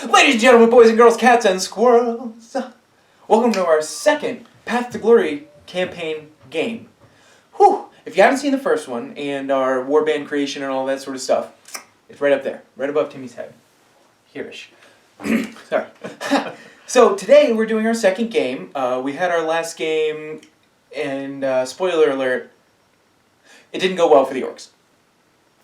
Ladies and gentlemen, boys and girls, cats and squirrels, welcome to our second Path to Glory campaign game. Whew! If you haven't seen the first one and our Warband creation and all that sort of stuff, it's right up there, right above Timmy's head. Here-ish. Sorry. So today we're doing our second game. We had our last game, and spoiler alert, it didn't go well for the Orks.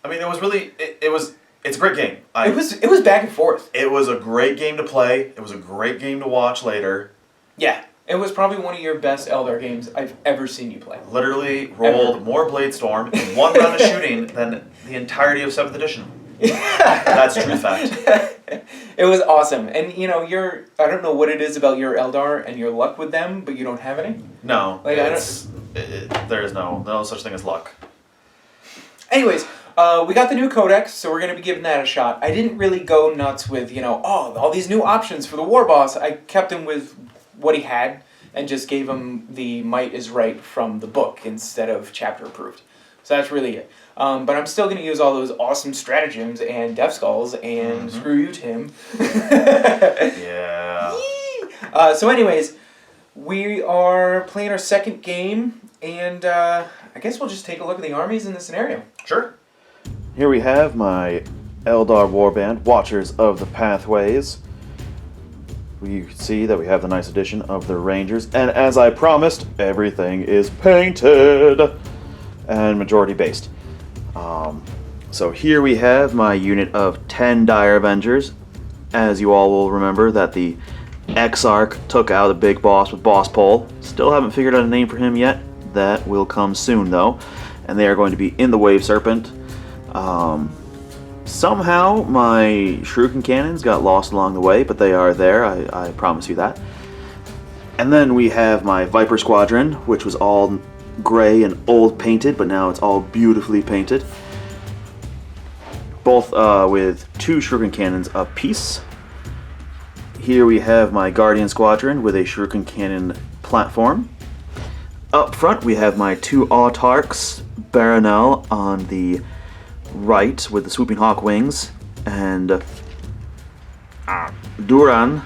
I mean, it was really, it's a great game. It was back and forth. It was a great game to play. It was a great game to watch later. Yeah, it was probably one of your best Eldar games I've ever seen you play. Literally rolled more Bladestorm in one round of shooting than the entirety of 7th edition. That's true fact. It was awesome. And, you know, I don't know what it is about your Eldar and your luck with them, but you don't have any. No, there is no such thing as luck. Anyways, we got the new codex, so we're going to be giving that a shot. I didn't really go nuts with, all these new options for the war boss. I kept him with what he had and just gave him the Might is Right from the book instead of chapter approved. So that's really it. But I'm still going to use all those awesome stratagems and Death Skulls and screw you, Tim. Yeah. So anyways, we are playing our second game, and I guess we'll just take a look at the armies in the scenario. Sure. Here we have my Eldar Warband, Watchers of the Pathways. You can see that we have the nice addition of the Rangers, and as I promised, everything is painted and majority based. So here we have my unit of 10 Dire Avengers. As you all will remember that the Exarch took out the big boss with Boss Pole. Still haven't figured out a name for him yet. That will come soon though. And they are going to be in the Wave Serpent. Somehow my Shuriken Cannons got lost along the way, but they are there, I promise you that. And then we have my Viper Squadron, which was all gray and old painted, but now it's all beautifully painted. Both with 2 Shuriken Cannons apiece. Here we have my Guardian Squadron with a Shuriken Cannon platform. Up front we have my 2 Autarchs, Baronel on the right with the Swooping Hawk wings, and Duran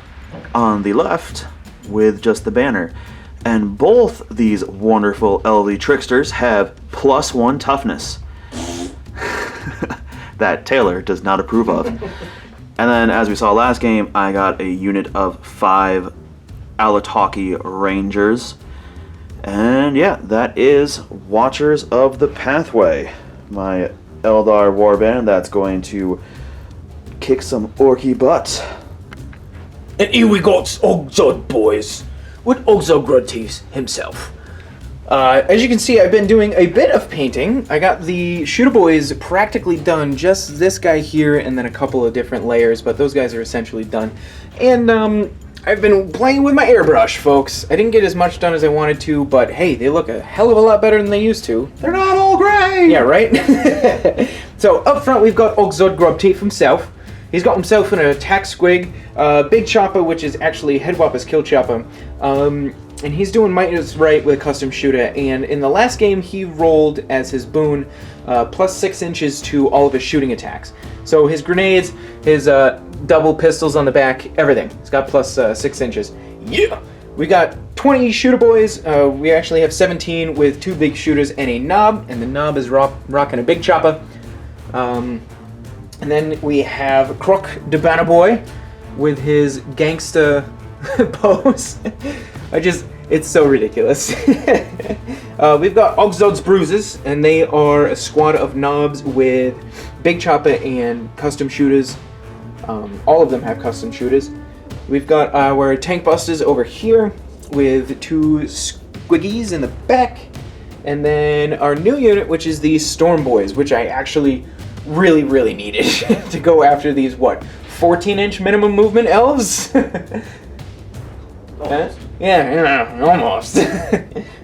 on the left with just the banner. And both these wonderful LV tricksters have +1 toughness. That Taylor does not approve of. And then, as we saw last game, I got a unit of 5 Alataki Rangers. And yeah, that is Watchers of the Pathway. My Eldar Warband that's going to kick some orky butt. And here we got Ogzod boys, with Ogzod himself. As you can see, I've been doing a bit of painting. I got the Shooter Boys practically done, just this guy here and then a couple of different layers, but those guys are essentially done. And I've been playing with my airbrush, folks. I didn't get as much done as I wanted to, but hey, they look a hell of a lot better than they used to. They're not all gray! Yeah, right? So up front we've got Ogzod Grubteeth himself. He's got himself an attack squig, big chopper, which is actually Headwapper's kill chopper. And he's doing Might is Right with a custom shooter, and in the last game he rolled as his boon +6 inches to all of his shooting attacks. So his grenades, his double pistols on the back, everything. He's got +6 inches. Yeah! We got 20 Shooter Boys. We actually have 17 with 2 big shooters and a knob, and the knob is rocking a big chopper. And then we have Croc de Banner Boy with his gangsta pose. It's so ridiculous. We've got Ogzod's Bruises, and they are a squad of knobs with big chopper and custom shooters. All of them have custom shooters. We've got our Tank Busters over here with 2 squiggies in the back. And then our new unit, which is the Storm Boys, which I actually really, really needed to go after these, 14-inch minimum movement elves? Yeah, almost.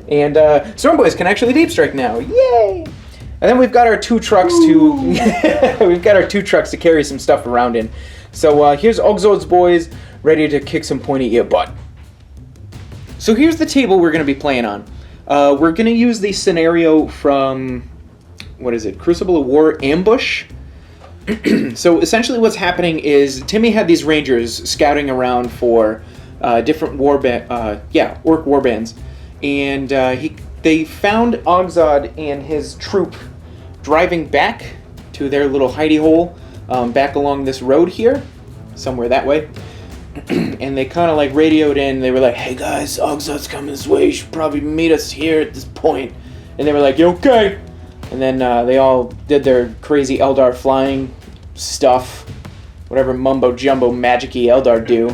And Storm Boys can actually deep strike now. Yay! And then we've got our 2 trucks to carry some stuff around in. So here's Ogzod's Boys ready to kick some pointy ear butt. So here's the table we're going to be playing on. We're going to use the scenario from, Crucible of War Ambush. So essentially what's happening is Timmy had these rangers scouting around for different orc warbands, and they found Ogzod and his troop driving back to their little hidey hole back along this road here, somewhere that way. And they kind of like radioed in. They were like, "Hey guys, Ogzod's coming this way. You should probably meet us here at this point." And they were like, "Yeah, okay." And then they all did their crazy Eldar flying stuff, whatever mumbo jumbo magic-y Eldar do.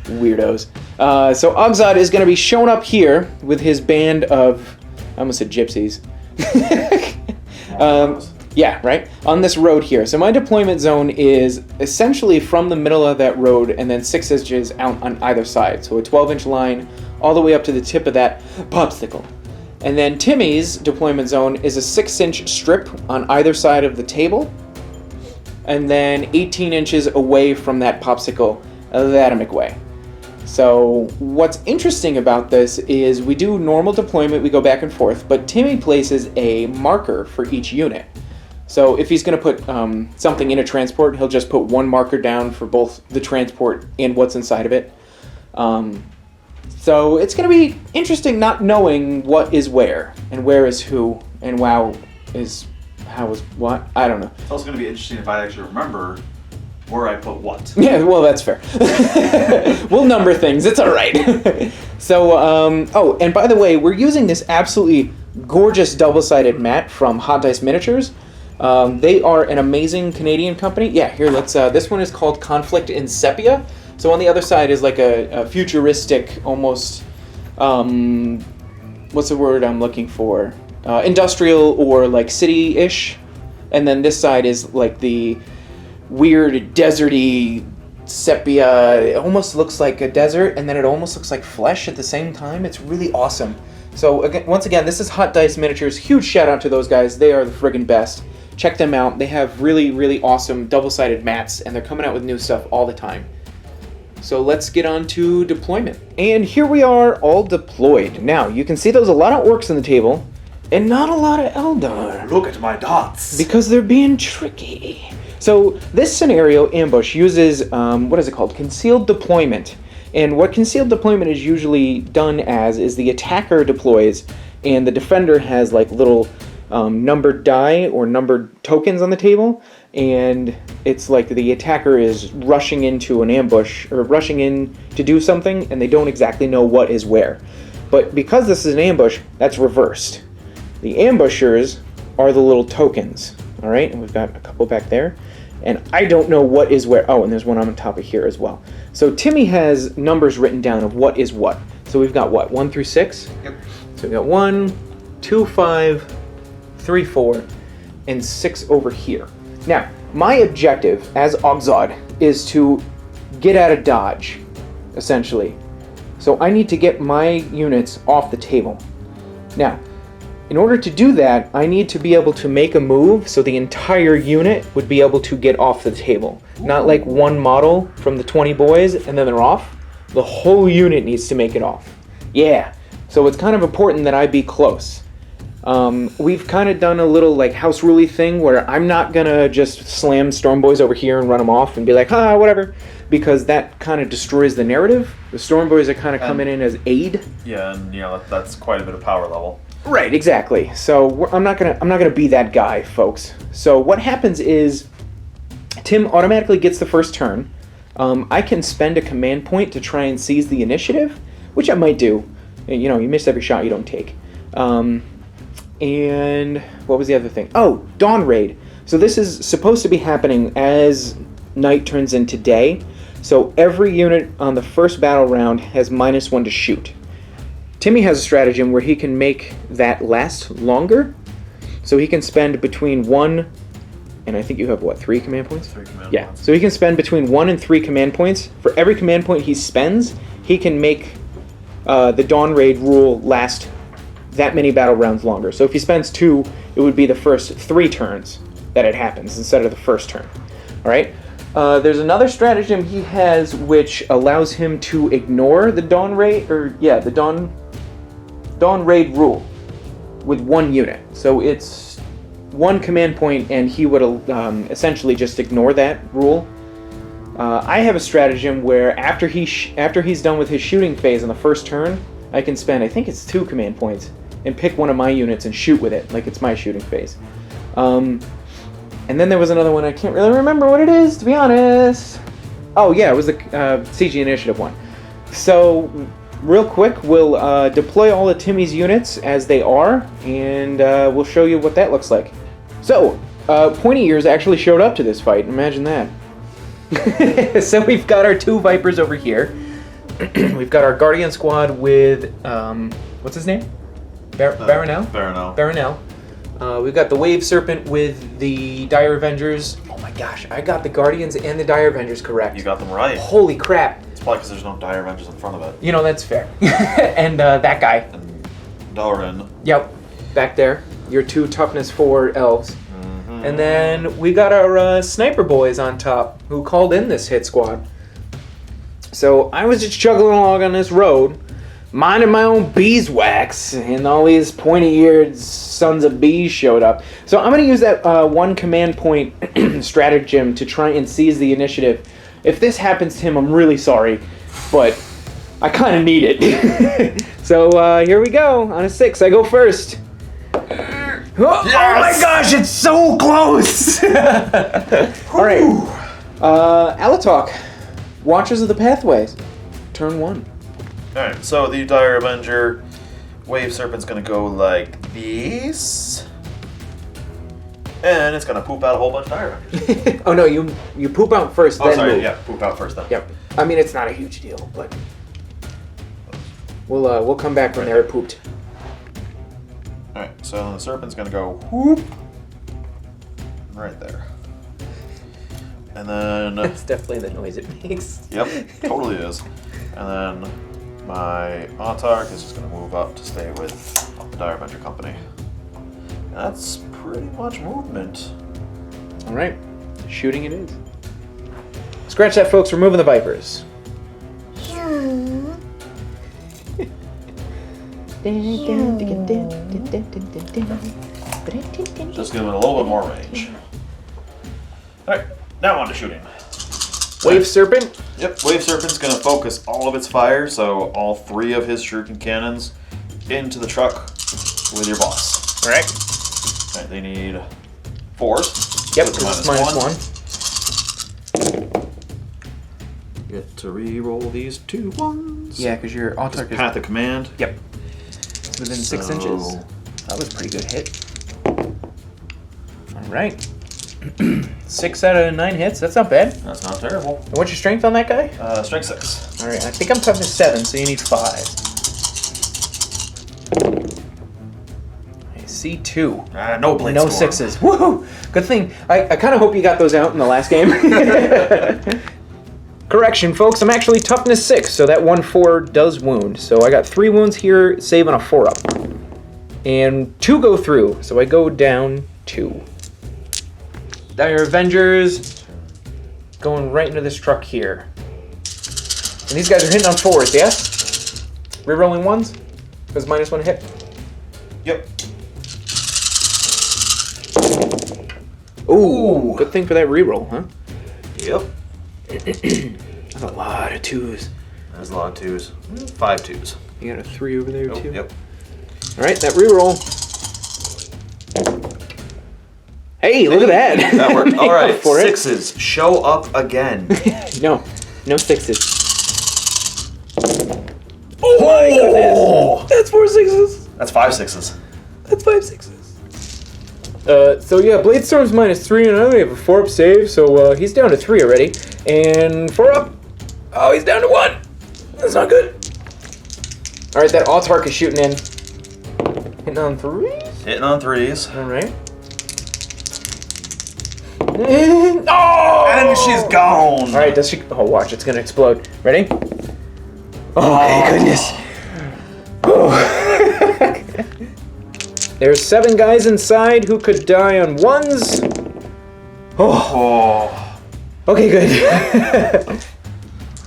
Weirdos. So Ogzod is going to be showing up here with his band of, I almost said gypsies. Yeah, right? On this road here. So my deployment zone is essentially from the middle of that road and then 6 inches out on either side. So a 12-inch line all the way up to the tip of that popsicle. And then Timmy's deployment zone is a 6-inch strip on either side of the table. And then 18 inches away from that popsicle that way. So what's interesting about this is we do normal deployment, we go back and forth, but Timmy places a marker for each unit. So if he's going to put something in a transport, he'll just put one marker down for both the transport and what's inside of it. So it's going to be interesting not knowing what is where, and where is who, and wow is how is what. I don't know. It's also going to be interesting if I actually remember where I put what. Yeah, well, that's fair. We'll number things. It's all right. So, oh, and by the way, we're using this absolutely gorgeous double-sided mat from Hot Dice Miniatures. They are an amazing Canadian company. Yeah, here, let's, this one is called Conflict in Sepia. So on the other side is like a futuristic, almost, what's the word I'm looking for? Industrial or like city-ish. And then this side is like the weird deserty sepia. It almost looks like a desert, and then it almost looks like flesh at the same time. It's really awesome. So again, once again, this is Hot Dice Miniatures. Huge shout out to those guys. They are the friggin' best. Check them out. They have really, really awesome double-sided mats, and they're coming out with new stuff all the time. So let's get on to deployment. And here we are, all deployed. Now, you can see there's a lot of orcs on the table, and not a lot of Eldar. Look at my dots. Because they're being tricky. So this scenario, ambush, uses, what is it called? Concealed deployment. And what concealed deployment is usually done as is the attacker deploys, and the defender has like little numbered die or numbered tokens on the table, and it's like the attacker is rushing into an ambush or rushing in to do something, and they don't exactly know what is where. But because this is an ambush, that's reversed. The ambushers are the little tokens, all right? And we've got a couple back there. And I don't know what is where. Oh, and there's one on top of here as well. So Timmy has numbers written down of what is what. So we've got what, 1 through 6? Yep. So we've got 1, 2, 5, 3, 4, and 6 over here. Now, my objective as Ogzod is to get out of dodge, essentially. So I need to get my units off the table. Now, in order to do that, I need to be able to make a move so the entire unit would be able to get off the table. Not like one model from the 20 boys and then they're off. The whole unit needs to make it off. Yeah, so it's kind of important that I be close. We've kind of done a little like house rule-y thing where I'm not gonna just slam Storm Boys over here and run them off and be like, whatever, because that kind of destroys the narrative. The Storm Boys are kind of coming in as aid. Yeah, and you know that's quite a bit of power level. Right, exactly. So I'm not gonna be that guy, folks. So what happens is Tim automatically gets the first turn. I can spend a command point to try and seize the initiative, which I might do. You know, you miss every shot you don't take. And what was the other thing? Oh, Dawn Raid. So this is supposed to be happening as night turns into day. So every unit on the first battle round has -1 to shoot. Timmy has a stratagem where he can make that last longer. So he can spend between 1 and I think you have, what, 3 command points? 3 command Yeah, points. so he can spend between 1 and 3 command points. For every command point he spends, he can make the Dawn Raid rule last that many battle rounds longer. So if he spends 2, it would be the first 3 turns that it happens instead of the first turn. All right? There's another stratagem he has which allows him to ignore the Dawn Raid, the Dawn Raid rule with 1 unit. So it's one command point, and he would essentially just ignore that rule. I have a stratagem where after he's done with his shooting phase on the first turn, I can spend, I think it's 2 command points, and pick one of my units and shoot with it, like it's my shooting phase. And then there was another one, I can't really remember what it is, to be honest. Oh yeah, it was the CG Initiative one. So, real quick, we'll deploy all of Timmy's units as they are, and we'll show you what that looks like. So, Pointy Ears actually showed up to this fight, imagine that. So we've got our 2 Vipers over here. We've got our Guardian Squad with, what's his name? Baronel? Baronel. We've got the Wave Serpent with the Dire Avengers. Oh my gosh, I got the Guardians and the Dire Avengers correct. You got them right. Holy crap. It's probably because there's no Dire Avengers in front of it. You know, that's fair. And that guy. And Doran. Yep, back there. Your 2 toughness 4 elves. And then we got our sniper boys on top who called in this hit squad. So I was just chugging along on this road, minding my own beeswax, and all these pointy-eared sons of bees showed up. So I'm going to use that 1 command point stratagem to try and seize the initiative. If this happens to him, I'm really sorry, but I kind of need it. So here we go. On a 6, I go first. Oh, yes! Oh my gosh, it's so close! Alright. Alatalk, Watchers of the Pathways. Turn 1. Alright, so the Dire Avenger Wave Serpent's gonna go like this. And it's gonna poop out a whole bunch of Dire Avengers. Oh no, you poop out first, then sorry, move. yeah, poop out first then. Yep. I mean, it's not a huge deal, but we'll come back when they're pooped. Alright, so the Serpent's gonna go whoop right there. And then... That's definitely the noise it makes. Yep, totally is. And then my Autarch is just gonna move up to stay with the Dire Avenger Company. That's pretty much movement. Alright, shooting it is. Scratch that, folks, we're moving the Vipers. Just give it a little bit more range. Alright, now on to shooting. Wave Serpent? Yep, Wave Serpent's gonna focus all of its fire, so all 3 of his shuriken cannons into the truck with your boss. Alright. Alright, they need 4s. Yep, so it's -1. Get to re-roll these 2 1s. Yeah, because your Autarch is... Path of Command. Yep. It's within 6 inches. That was a pretty good hit. Alright. 6 out of 9 hits, that's not bad. That's not terrible. And what's your strength on that guy? Strength 6. Alright, I think I'm toughness 7, so you need 5. I see 2. No blade No storm. 6s. Woohoo! Good thing. I kind of hope you got those out in the last game. Correction, folks, I'm actually toughness 6, so that 1/4 does wound. So I got 3 wounds here, saving a 4-up. And 2 go through, so I go down 2. Dire Avengers going right into this truck here. And these guys are hitting on 4s, yes? Rerolling 1s? Because -1 hit. Yep. Ooh, good thing for that reroll, huh? Yep. That's a lot of 2s. There's a lot of 2s. 5 2s. You got a 3 over there, too? Yep. Alright, that reroll. Hey, look at that! That worked. All right, For it. 6s show up again. No 6s. Oh my goodness! That's 4 6s! That's 5 6s. That's 5 6s. So yeah, Blade Storm's -3, and I only have a 4-up save, so he's down to 3 already. And 4-up. Oh, he's down to 1. That's not good. Alright, that Autarch is shooting in. Hitting on 3s? Hitting on 3s. Alright. Oh! And she's gone. Alright, does she... Oh, watch, it's gonna explode. Ready? Oh, my goodness. Oh. There's 7 guys inside who could die on 1s. Oh. Okay, good.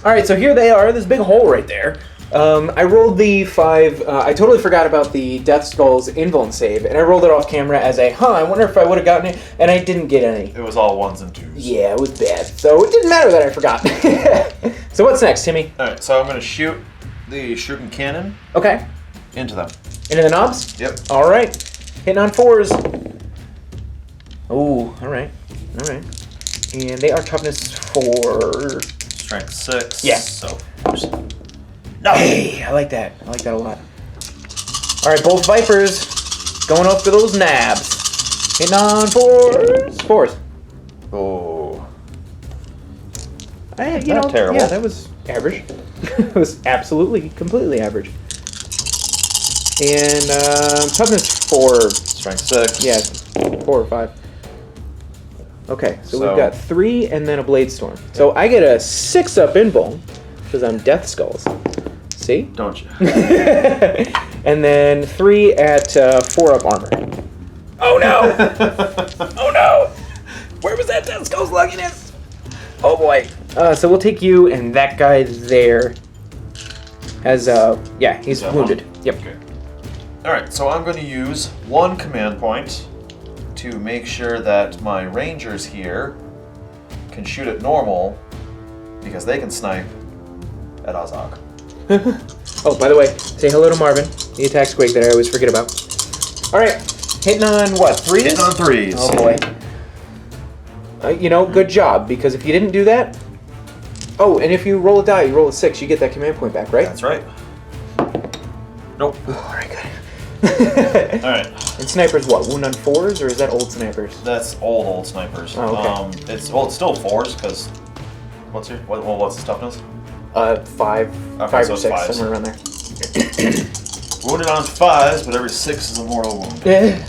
Alright, so here they are. This big hole right there. I rolled the 5. I totally forgot about the Death Skull's invuln save, and I rolled it off camera as I wonder if I would have gotten it, and I didn't get any. It was all 1s and 2s. Yeah, it was bad. So it didn't matter that I forgot. So what's next, Timmy? Alright, so I'm going to shoot the shooting cannon Okay. into them. Into the knobs? Yep. All right. Hitting on 4s. Ooh, all right. All right. And they are toughness 4. Strength 6. Yeah. So, No. Hey, I like that. I like that a lot. All right, both Vipers going up to those nabs. Hitting on 4s. 4s. oh. Not terrible. Yeah, that was average. It was absolutely, completely average. And toughness 4. Strength 6. Yeah, 4 or 5. Okay, so we've got 3 and then a Blade Storm. So I get a 6 up invuln because I'm Death Skulls. See? Don't you? And then 3 at 4 up armor. Oh no! Oh no! Where was that Death Skull's luckiness? Oh boy. So we'll take you and that guy there. As yeah, he's that wounded. one? Yep. Okay. Alright, so I'm going to use 1 command point to make sure that my rangers here can shoot at normal because they can snipe at Azog. Oh, by the way, say hello to Marvin, the attack squig that I always forget about. Alright, hitting on what, 3s? Hitting on 3s. Oh boy. You know, good job, because if you didn't do that... Oh, and if you roll a die, you roll a 6, you get that command point back, right? That's right. Nope. Alright, good. Alright. And snipers what, wound on 4s, or is that old snipers? That's old snipers. Oh, okay. It's still 4s because what's his toughness? 5 Okay, or so 6, it's 5s. somewhere around there. Wounded on 5s, but every 6 is a mortal wound. Yeah.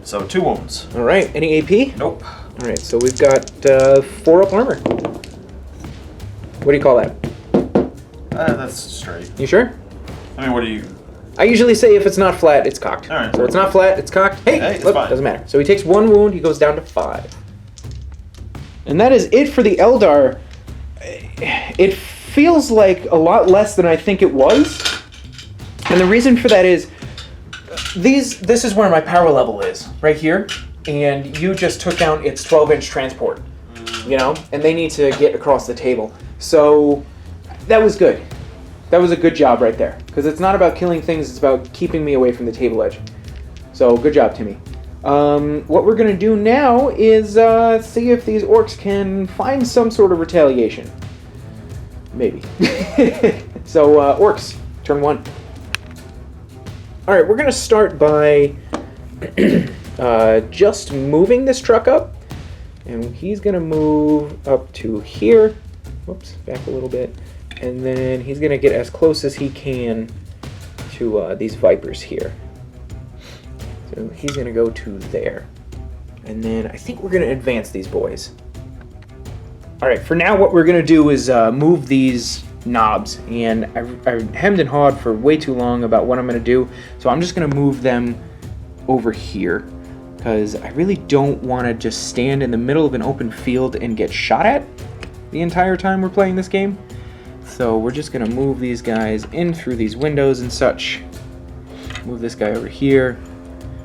So 2 wounds. Alright, any AP? Nope. Alright, so we've got 4 up armor. What do you call that? That's straight. You sure? I mean, what do you? I usually say if it's not flat, it's cocked. Alright. So it's not flat, it's cocked. Hey, Hey, it's look, fine. doesn't matter. So he takes 1 wound, he goes down to 5. And that is it for the Eldar. It feels like a lot less than I think it was. And the reason for that is, this is where my power level is, right here. And you just took down its 12-inch transport, you know? And they need to get across the table. So that was good. That was a good job right there. Because it's not about killing things, it's about keeping me away from the table edge. So good job, Timmy. What we're going to do now is see if these orcs can find some sort of retaliation. Maybe. So, orcs, turn 1. Alright, we're going to start by just moving this truck up. And he's going to move up to here. Whoops, back a little bit. And then he's going to get as close as he can to these Vipers here. So he's going to go to there. And then I think we're going to advance these boys. Alright, for now what we're going to do is move these knobs. And I hemmed and hawed for way too long about what I'm going to do. So I'm just going to move them over here. Because I really don't want to just stand in the middle of an open field and get shot at the entire time we're playing this game. So we're just going to move these guys in through these windows and such. Move this guy over here.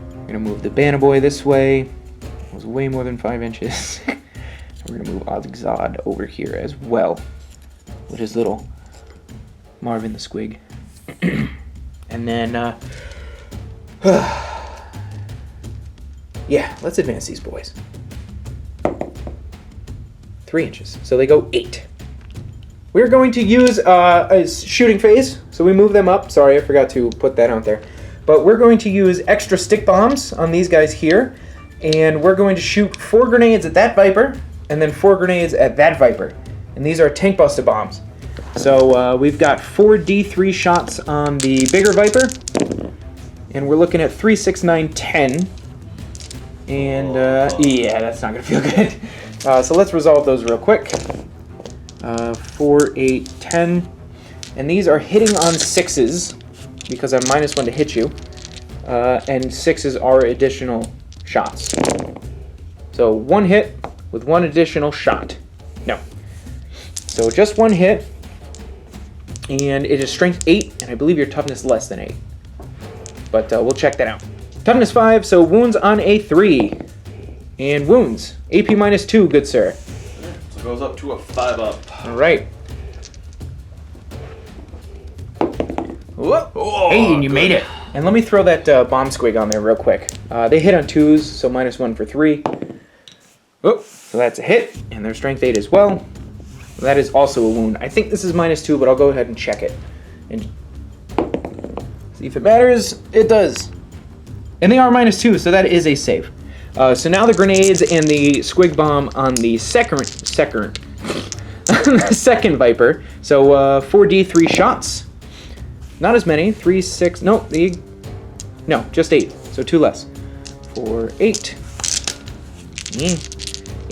We're going to move the Banaboy this way. It was way more than 5 inches. We're going to move Ozgzod over here as well. With his little Marvin the Squig. And then, yeah, let's advance these boys. 3 inches. So they go 8. We're going to use a shooting phase. So we move them up. Sorry, I forgot to put that out there. But we're going to use extra stick bombs on these guys here. And we're going to shoot 4 grenades at that Viper. And then 4 grenades at that Viper. And these are tank buster bombs. So we've got 4 D3 shots on the bigger Viper. And we're looking at 3, 6, 9, 10. And yeah, that's not going to feel good. So let's resolve those real quick. 4, 8, 10. And these are hitting on 6s. Because I'm -1 to hit you. And 6s are additional shots. So 1 hit with 1 additional shot. No. So just 1 hit. And it is strength 8, and I believe your toughness less than 8. But we'll check that out. Toughness 5, so wounds on a 3. And wounds. AP minus 2, good sir. So it goes up to a 5 up. Alright. Oh, Hey, and you made it. And let me throw that bomb squig on there real quick. They hit on 2s, so minus 1 for 3. Oh, so that's a hit, and their strength 8 as well. That is also a wound. I think this is minus 2, but I'll go ahead and check it. And see if it matters. It does. And they are minus 2, so that is a save. So now the grenades and the squig bomb on the second Viper. So 4d3 shots. Not as many. 3, 6. No, just 8. So 2 less. 4, 8.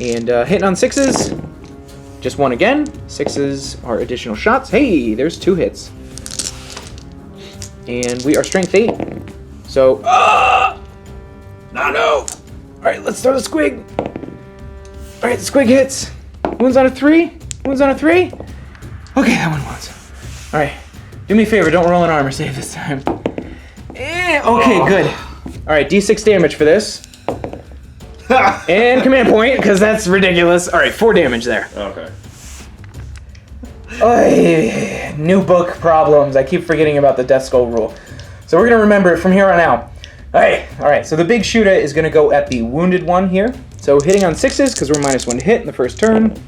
And hitting on 6s. Just 1 again. 6s are additional shots. Hey, there's 2 hits. And we are strength 8. So, no. Alright, let's throw the squig. Alright, the squig hits. Wounds on a 3. Wounds on a 3. Okay, that one was. Alright, do me a favor, don't roll an armor save this time. Okay, good. Alright, d6 damage for this. And command point, because that's ridiculous. Alright, 4 damage there. Okay. Oy, new book problems. I keep forgetting about the death skull rule. So we're going to remember it from here on out. Alright, so the big shooter is going to go at the wounded one here. So hitting on 6s, because we're minus 1 to hit in the first turn.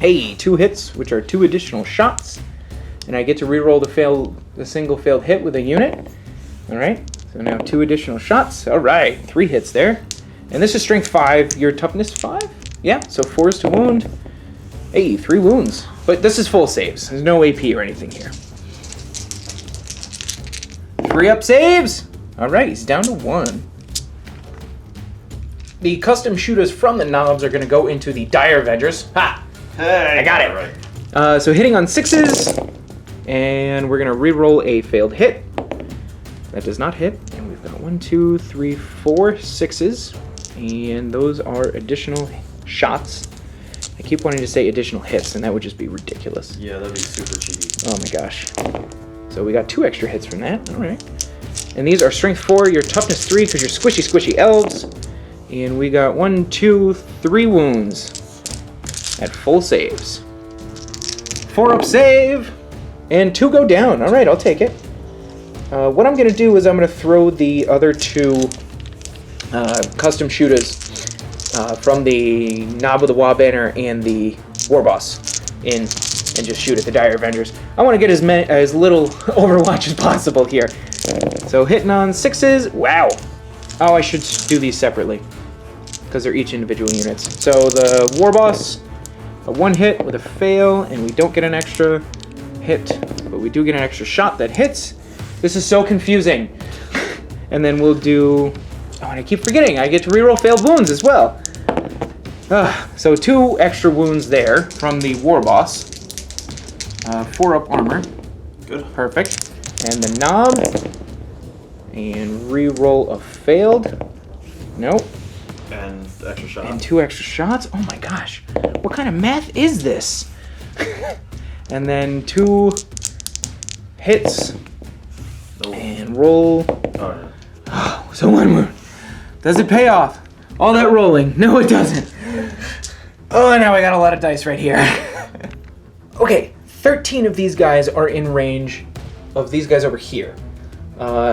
Hey, 2 hits, which are 2 additional shots. And I get to reroll the single failed hit with a unit. Alright, so now 2 additional shots. Alright, 3 hits there. And this is strength 5, your toughness 5? Yeah, so 4s to wound. Hey, 3 wounds. But this is full saves. There's no AP or anything here. 3 up saves! Alright, he's down to 1. The custom shooters from the knobs are going to go into the Dire Avengers. Ha! Hey, I got it. Right. So hitting on 6s. And we're going to reroll a failed hit. That does not hit. And we've got 1, 2, 3, 4 6s. And those are additional shots. I keep wanting to say additional hits, and that would just be ridiculous. Yeah, that'd be super cheeky. Oh my gosh. So we got 2 extra hits from that. All right. And these are strength 4, your toughness 3, because you're squishy elves. And we got 1, 2, 3 wounds at full saves. 4 up save, and 2 go down. All right, I'll take it. What I'm going to do is I'm going to throw the other 2 custom shooters from the Knob of the Warband and the Warboss in and just shoot at the Dire Avengers. I want to get as little Overwatch as possible here. So hitting on 6s. Wow. Oh, I should do these separately because they're each individual units. So the Warboss, a 1 hit with a fail, and we don't get an extra hit, but we do get an extra shot that hits. This is so confusing. And then we'll do... Oh, and I keep forgetting, I get to reroll failed wounds as well. So 2 extra wounds there from the Warboss. 4 up armor. Good. Perfect. And the knob. And reroll a failed. Nope. And extra shot. And 2 extra shots. Oh my gosh. What kind of math is this? And then 2 hits. Nope. And roll. Oh, Oh, so 1 wound. Does it pay off? All that rolling. No, it doesn't. Oh, now I got a lot of dice right here. Okay, 13 of these guys are in range of these guys over here,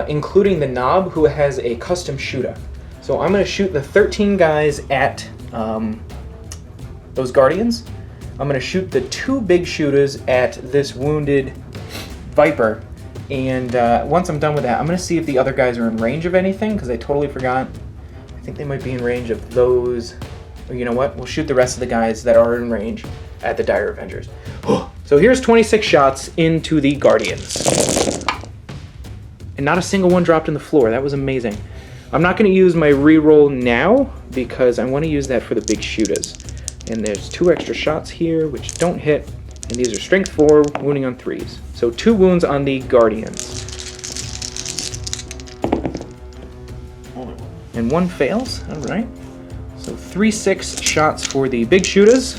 including the Knob, who has a custom shooter. So I'm going to shoot the 13 guys at those Guardians. I'm going to shoot the 2 big shooters at this wounded Viper. And once I'm done with that, I'm going to see if the other guys are in range of anything, because I totally forgot. I think they might be in range of those. Or you know what? We'll shoot the rest of the guys that are in range at the Dire Avengers. So here's 26 shots into the Guardians. And not a single one dropped on the floor. That was amazing. I'm not going to use my reroll now, because I want to use that for the big shooters. And there's 2 extra shots here, which don't hit. And these are strength 4, wounding on 3s. So 2 wounds on the Guardians. And 1 fails. All right. So 3 6 shots for the big shooters.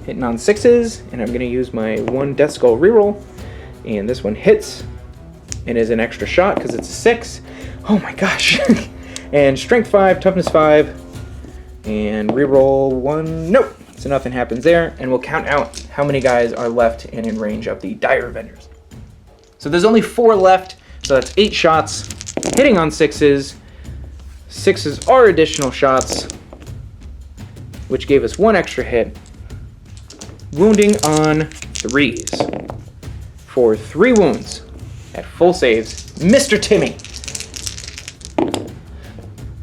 hitting on 6s, and I'm going to use my 1 Death Skull reroll. And this one hits, and is an extra shot because it's a 6. Oh my gosh. And Strength 5, Toughness 5, and reroll 1. Nope. So nothing happens there, and we'll count out how many guys are left and in range of the Dire Avengers. So there's only 4 left, so that's 8 shots, hitting on 6s. 6s are additional shots, which gave us 1 extra hit. Wounding on 3s. For 3 wounds at full saves, Mr. Timmy.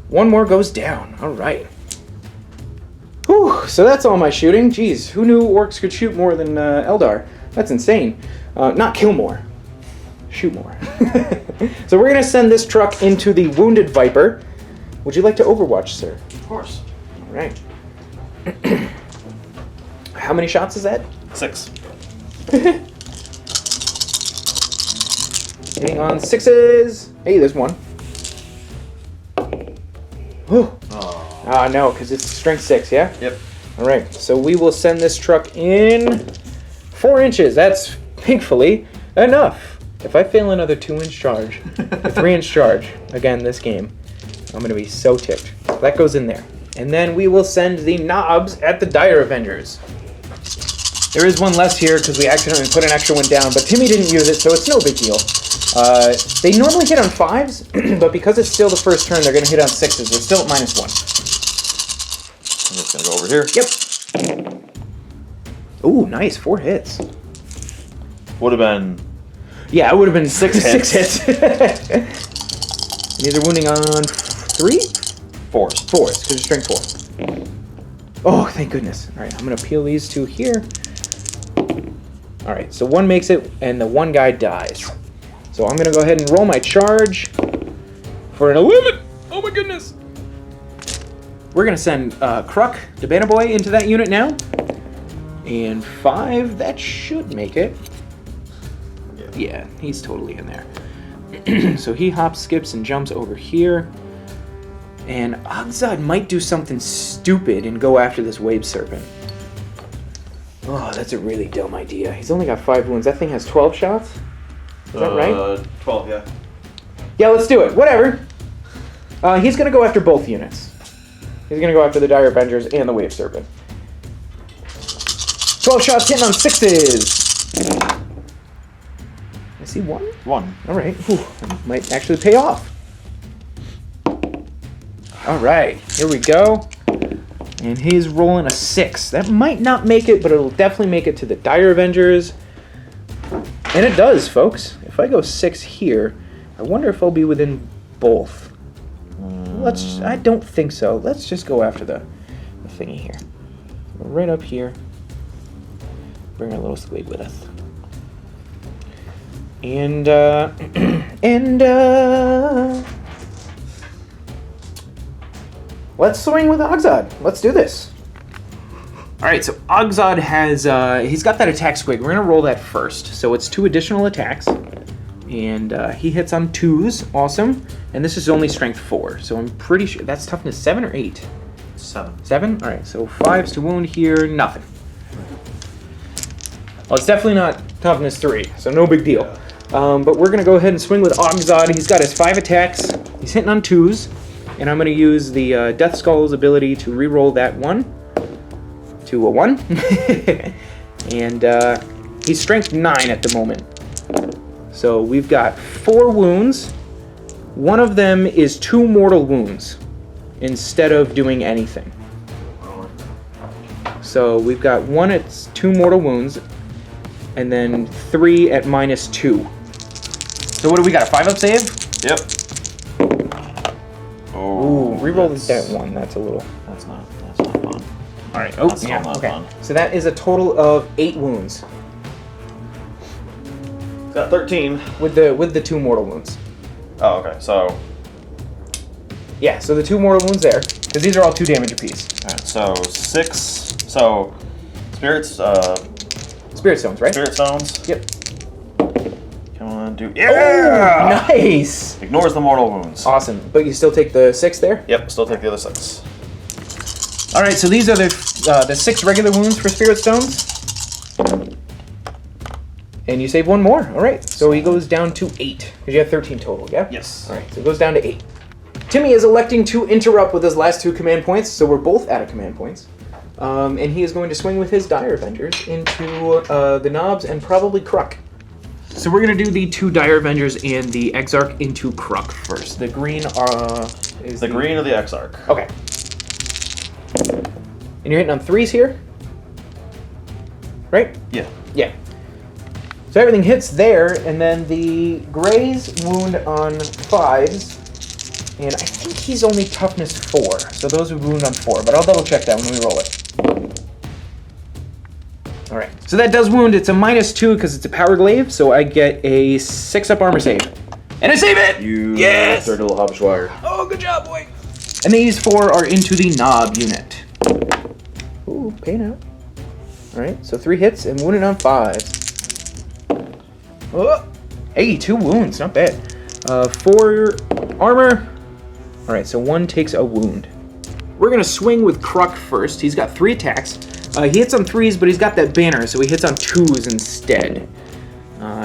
1 more goes down. All right. Whew, so that's all my shooting. Jeez, who knew orcs could shoot more than Eldar? That's insane. Not kill more. Shoot more. So we're going to send this truck into the Wounded Viper. Would you like to overwatch, sir? Of course. All right. How many shots is that? 6. Hitting on 6s. Hey, there's 1. Whew. Ah, no, because it's strength 6, yeah? Yep. All right, so we will send this truck in 4 inches. That's thankfully enough. If I fail another 2-inch charge, a 3-inch charge, again this game, I'm going to be so ticked. That goes in there. And then we will send the knobs at the Dire Avengers. There is 1 less here because we accidentally put an extra 1 down, but Timmy didn't use it, so it's no big deal. They normally hit on 5s, but because it's still the first turn, they're going to hit on 6s. They're still at -1. I'm just gonna go over here. Yep. Ooh, nice. 4 hits. Would have been. Yeah, it would have been 6 hits. These are wounding on 3? 4s. 4s, because it's strength 4. Oh, thank goodness. All right, I'm going to peel these 2 here. All right, so 1 makes it, and the 1 guy dies. So I'm going to go ahead and roll my charge for an 11. Oh my goodness. We're going to send Kruk, the Banner Boy, into that unit now. And 5, that should make it. Yeah, he's totally in there. So he hops, skips, and jumps over here. And Ogzod might do something stupid and go after this Wave Serpent. Oh, that's a really dumb idea. He's only got 5 wounds. That thing has 12 shots? Is that right? 12, yeah. Yeah, let's do it. Whatever. He's going to go after both units. He's going to go after the Dire Avengers and the Wave Serpent. 12 shots hitting on 6s. I see 1? 1. All right. Whew. That might actually pay off. All right. Here we go. And he's rolling a 6. That might not make it, but it'll definitely make it to the Dire Avengers. And it does, folks. If I go 6 here, I wonder if I'll be within both. I don't think so. Let's just go after the thingy here. Right up here. Bring our little squig with us. And, let's swing with Ogzod. Let's do this. Alright, so Ogzod has, he's got that attack squig. We're going to roll that first. So it's 2 additional attacks. And he hits on 2s. Awesome. And this is only strength 4. So I'm pretty sure that's toughness 7 or 8? 7. 7? Alright, so 5s to wound here. Nothing. Well, it's definitely not toughness 3. So no big deal. But we're going to go ahead and swing with Ogzod. He's got his 5 attacks. He's hitting on 2s. And I'm going to use the Death Skull's ability to reroll that 1 to a 1. And he's strength 9 at the moment. So we've got 4 wounds. One of them is 2 mortal wounds instead of doing anything. So we've got 1 at 2 mortal wounds, and then 3 at -2. So what do we got? A 5-up save? Yep. Ooh, reroll that 1. That's a little. That's not fun. All right. That's still not okay. fun. So that is a total of 8 wounds Got 13. with the 2 mortal wounds. Oh, okay. So. Yeah. So the 2 mortal wounds there, because these are all 2 damage apiece. Alright, so 6. So. Spirits. Spirit stones, right? Spirit stones. Yep. Come on, do. Yeah! Oh, nice. Ignores the mortal wounds. Awesome. But you still take the 6 there? Yep, still take the other 6. All right, so these are the 6 regular wounds for Spirit Stones. And you save 1 more. All right. So he goes down to 8 because you have 13 total. Yeah. Yes. All right. So it goes down to 8. Timmy is electing to interrupt with his last 2 command points, so we're both out of command points. And he is going to swing with his Dire Avengers into the Knobs and probably Kruk. So we're going to do the 2 Dire Avengers and the Exarch into Kruk first. The green is The green or the Exarch? Okay. And you're hitting on 3s here? Right? Yeah. Yeah. So everything hits there, and then the Greys wound on 5s. And I think he's only toughness 4, so those would wound on 4, but I'll double check that when we roll it. Alright, so that does wound. It's a -2 because it's a power glaive, so I get a 6-up armor save. And I save it! You Yes! third little Hobschwire. Oh, good job, boy! And these 4 are into the Knob unit. Ooh, pain out. Alright, so 3 hits and wounded on 5s. Oh, hey, 2 wounds, not bad. 4 armor. Alright, so 1 takes a wound. We're going to swing with Kruk first. He's got 3 attacks. He hits on 3s, but he's got that banner, so he hits on 2s instead.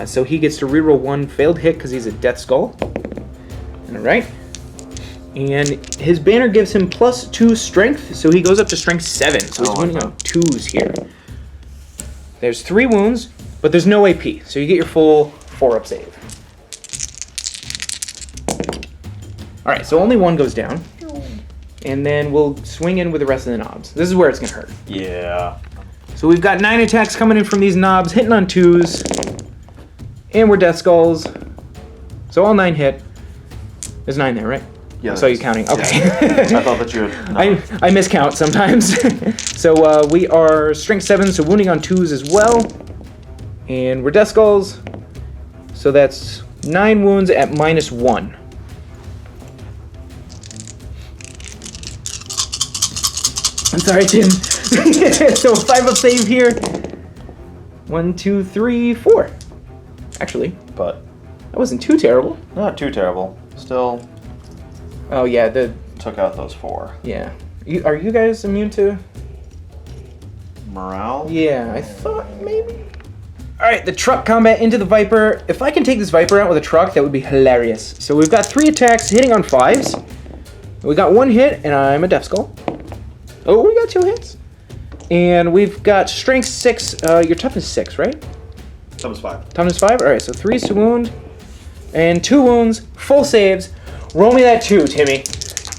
So he gets to reroll 1 failed hit because he's a Death Skull. Alright. And his banner gives him +2 strength, so he goes up to strength 7. So he's wounding on 2s here. There's 3 wounds, but there's no AP, so you get your full 4-up save. Alright, so only 1 goes down. And then we'll swing in with the rest of the Knobs. This is where it's going to hurt. Yeah. So we've got 9 attacks coming in from these Knobs, hitting on 2s. And we're Death Skulls. So all 9 hit. There's 9 there, right? Yeah. I saw you counting. Okay. Yeah. I thought that you had... No. I miscount sometimes. So we are strength 7, so wounding on 2s as well. And we're Death Skulls. So that's 9 wounds at -1. I'm sorry, Tim. So 5-up save here. 1, 2, 3, 4. Actually, But that wasn't too terrible. not too terrible. Still Oh yeah, took out those 4. yeah. Are you guys immune to? Morale? Yeah, I thought maybe. All right, the truck combat into the Viper. If I can take this Viper out with a truck, that would be hilarious. So we've got 3 attacks hitting on 5s. We got 1 hit, and I'm a Death Skull. Oh, we got 2 hits. And we've got strength 6. Your toughness 6, right? That was 5. Toughness 5? Alright, so 3 to wound. And 2 wounds. Full saves. Roll me that 2, Timmy.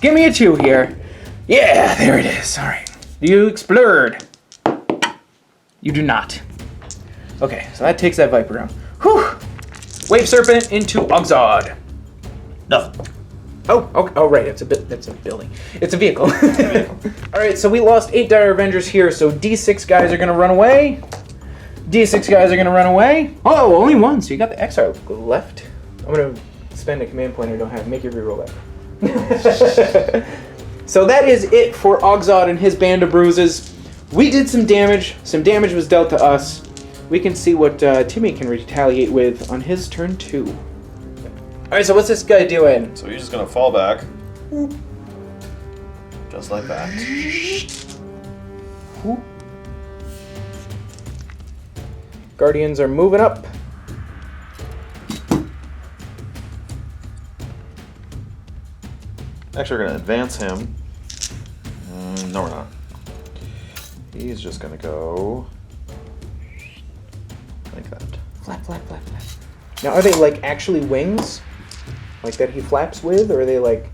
Give me a 2 here. Yeah, there it is. Alright. You explode. You do not. Okay, so that takes that Viper out. Whew! Wave Serpent into Ogzod. Nothing. Oh, okay. Oh, right. That's a building. It's a vehicle. All right. So we lost 8 Dire Avengers here. So D6 guys are gonna run away. D6 guys are gonna run away. Oh, only 1. So you got the Exile left. I'm gonna spend a command point I don't have. Make your reroll that. So that is it for Ogzod and his band of bruises. We did some damage. Some damage was dealt to us. We can see what Timmy can retaliate with on his turn 2. Alright, so what's this guy doing? So he's just gonna fall back. Just like that. Guardians are moving up. Actually, we're going to advance him. No, we're not. He's just going to go... like that. Flap, flap, flap, flap. Now, are they like actually wings? Like that he flaps with? Or are they like...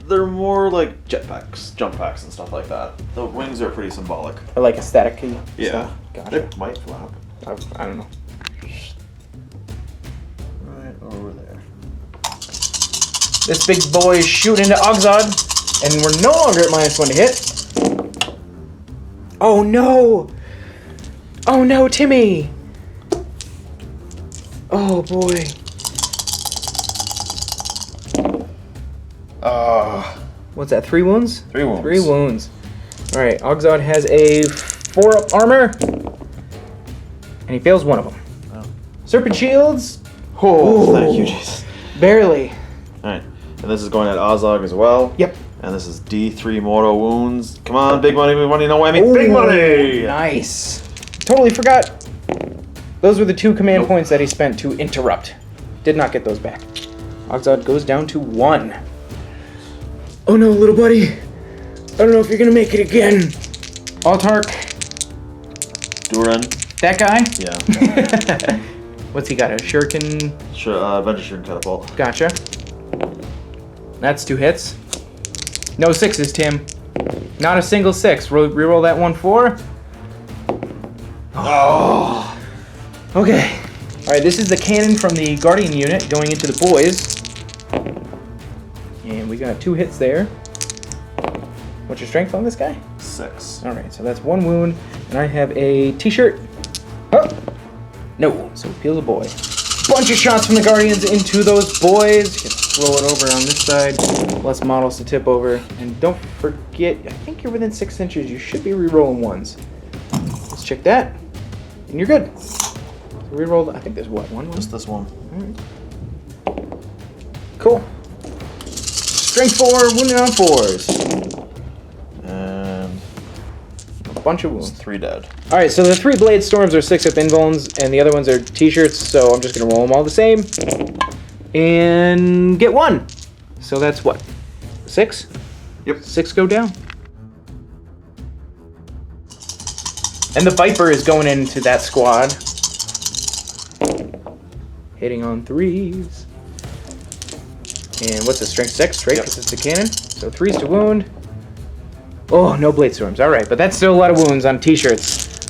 They're more like jetpacks, jump packs, and stuff like that. The wings are pretty symbolic. Or like a static-y Yeah. stuff? Gotcha. It might flap. I don't know. Right over there. This big boy is shooting into Ogzod, and we're no longer at -1 to hit. Oh no! Oh no, Timmy! Oh boy. What's that, 3 wounds? 3 wounds. 3 wounds. Alright, Ogzod has a 4-up armor, and he fails 1 of them. Oh. Serpent Shields. Oh, Ooh. thank you, Jesus. Barely. Alright, and this is going at Ozog as well. Yep. And this is D3 mortal wounds. Come on, big money, no whammy. Big money! Nice. Totally forgot. Those were the 2 command points that he spent to interrupt. Did not get those back. Ogzod goes down to 1. Oh no, little buddy. I don't know if you're gonna make it again. Altark. Duran. That guy? Yeah. What's he got? A shuriken? Avengers Shuriken Catapult. Gotcha. That's 2 hits. No 6s, Tim. Not a single 6. Reroll that 1-4. Oh. Okay. Alright, this is the cannon from the Guardian unit going into the boys. And we got 2 hits there. What's your strength on this guy? 6. Alright, so that's 1 wound. And I have a t-shirt. Oh! No, so heal a boy. Bunch of shots from the Guardians into those boys. You can throw it over on this side. Less models to tip over. And don't forget, I think you're within 6 inches. You should be re-rolling 1s. Let's check that. And you're good. So re-roll, I think there's what, 1? Just this one. Alright. Cool. Strength 4, wounded on 4s. And A bunch of wounds. 3 dead. Alright, so the 3 Blade Storms are 6 up invulns, and the other ones are t-shirts, so I'm just going to roll them all the same. And get 1. So that's what? 6? Yep. 6 go down. And the Viper is going into that squad. Hitting on 3s. And what's the strength? 6, right? Because it's a cannon. So 3s to wound. Oh, no Blade Storms. Alright, but that's still a lot of wounds on t-shirts.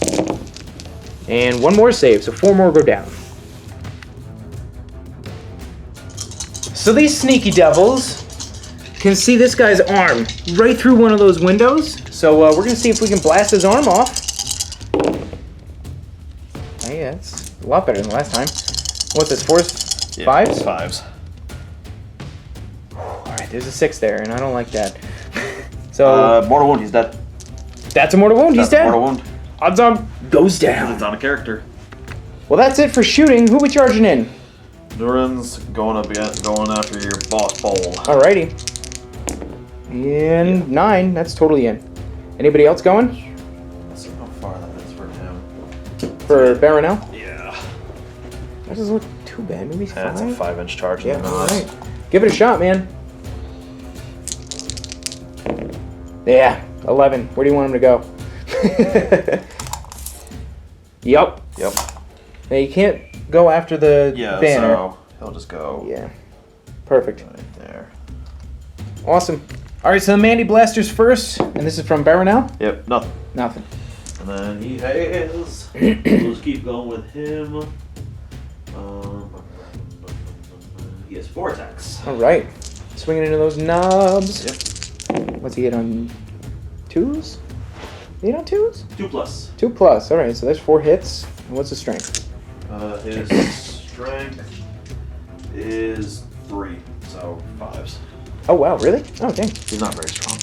And 1 more save, so 4 more go down. So these sneaky devils can see this guy's arm right through one of those windows. So we're going to see if we can blast his arm off. Oh, yeah, it's a lot better than last time. What's this, 4s? 5s? 5s. Alright, there's a 6 there, and I don't like that. So Mortal wound, he's dead. that's a mortal wound, he's dead? Mortal wound. Odds on goes down. It's on a character. Well, that's it for shooting. Who we charging in? Duran's going after your boss bowl. Alrighty. And 9, that's totally in. Anybody else going? Let's see how far that is for him. For Baronel? Yeah. That doesn't look too bad. Maybe 5? That's a 5-inch charge. Yeah, alright. Give it a shot, man. Yeah, 11. Where do you want him to go? Yup. Yep. Now you can't go after the banner. So he'll just go Yeah. Perfect. right there. Awesome. Alright, so the Mandy Blaster's first, and this is from Baronel? Yep, nothing. Nothing. And then he has. We'll just keep going with him. He has 4 attacks. Alright. Swinging into those knobs. Yep. What's he hit on 2s? Hit on 2s? 2+. 2 plus. Alright, so there's 4 hits. And what's the strength? His strength is 3, so 5s. Oh wow, really? Oh dang. He's not very strong.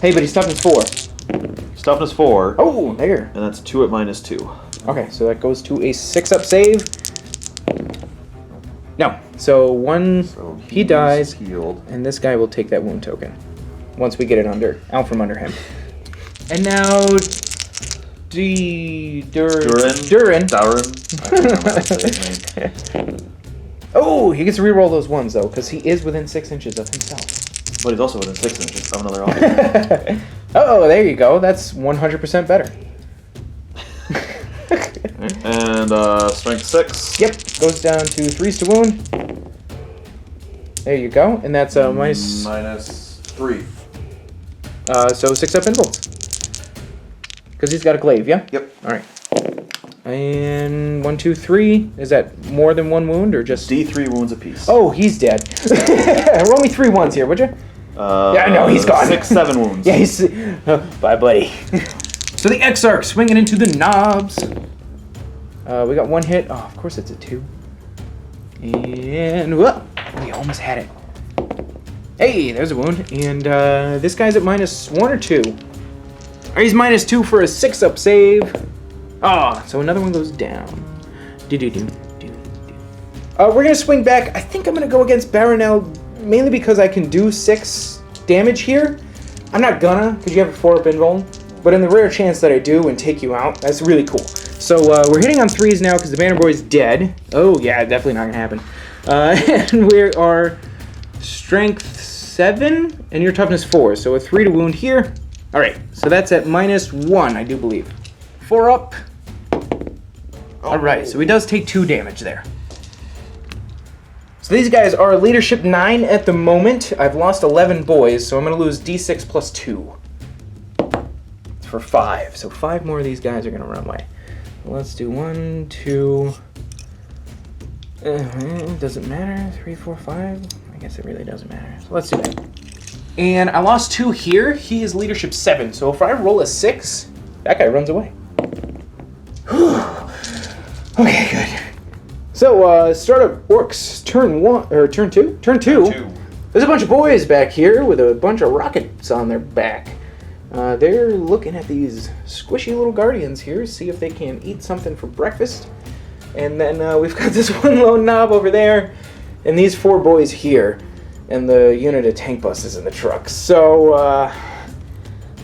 Hey, but he's toughness 4. Toughness 4. Oh, there. And that's 2 at -2. Okay, so that goes to a 6-up save. No. So he dies, Healed. and this guy will take that wound token once we get it out from under him. And now Duran. Oh, he gets to reroll those ones though, because he is within 6 inches of himself. But he's also within 6 inches of another officer. Oh, there you go. That's 100% better. And strength 6. Yep, goes down to 3s to wound. There you go, and that's minus. -3. So 6-up invulns. Because he's got a glaive, yeah? Yep. All right. And 1, 2, 3. Is that more than 1 wound or just? D3 wounds apiece. Oh, he's dead. Roll me 3 1s here, would you? Yeah, no, he's gone. 6, 7 wounds. Yeah, he's. Bye, buddy. So the Exarch swinging into the knobs. We got 1 hit. Oh, of course it's a 2. And whoa, we almost had it. Hey, there's a wound. And this guy's at -1 or 2. Or he's -2 for a 6-up save. Ah, so another one goes down. We're gonna swing back. I think I'm gonna go against Baronel mainly because I can do 6 damage here. I'm not gonna, because you have a 4-up invuln. But in the rare chance that I do and take you out, that's really cool. So we're hitting on 3s now because the Banner Boy's dead. Oh yeah, definitely not gonna happen. And we are strength 7 and your toughness 4. So a 3 to wound here. All right, so that's at -1, I do believe. 4 up. All right, so he does take 2 damage there. So these guys are leadership 9 at the moment. I've lost 11 boys, so I'm gonna lose D6 plus 2. For 5. So 5 more of these guys are gonna run away. Let's do 1, 2. Doesn't matter. 3, 4, 5. I guess it really doesn't matter. So let's do that. And I lost 2 here. He is leadership 7. So if I roll a 6, that guy runs away. Okay, good. So start up Orks turn 1 or turn 2. Turn 2. There's a bunch of boys back here with a bunch of rockets on their back. They're looking at these squishy little guardians here, see if they can eat something for breakfast. And then we've got this one lone knob over there, and these 4 boys here, and the unit of tank busters in the truck. So,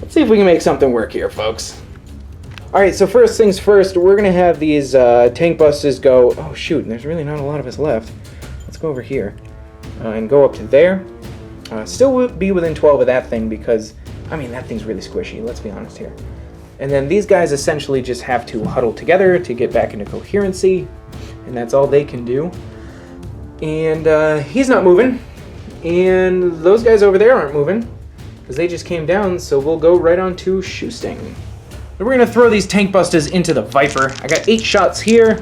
let's see if we can make something work here, folks. Alright, so first things first, we're going to have these tank busters go... Oh, shoot, and there's really not a lot of us left. Let's go over here and go up to there. Still be within 12 of that thing because... I mean, that thing's really squishy, let's be honest here. And then these guys essentially just have to huddle together to get back into coherency, and that's all they can do. And he's not moving, and those guys over there aren't moving, because they just came down, so we'll go right on to Shoesting. And we're going to throw these tank busters into the Viper. I got 8 shots here,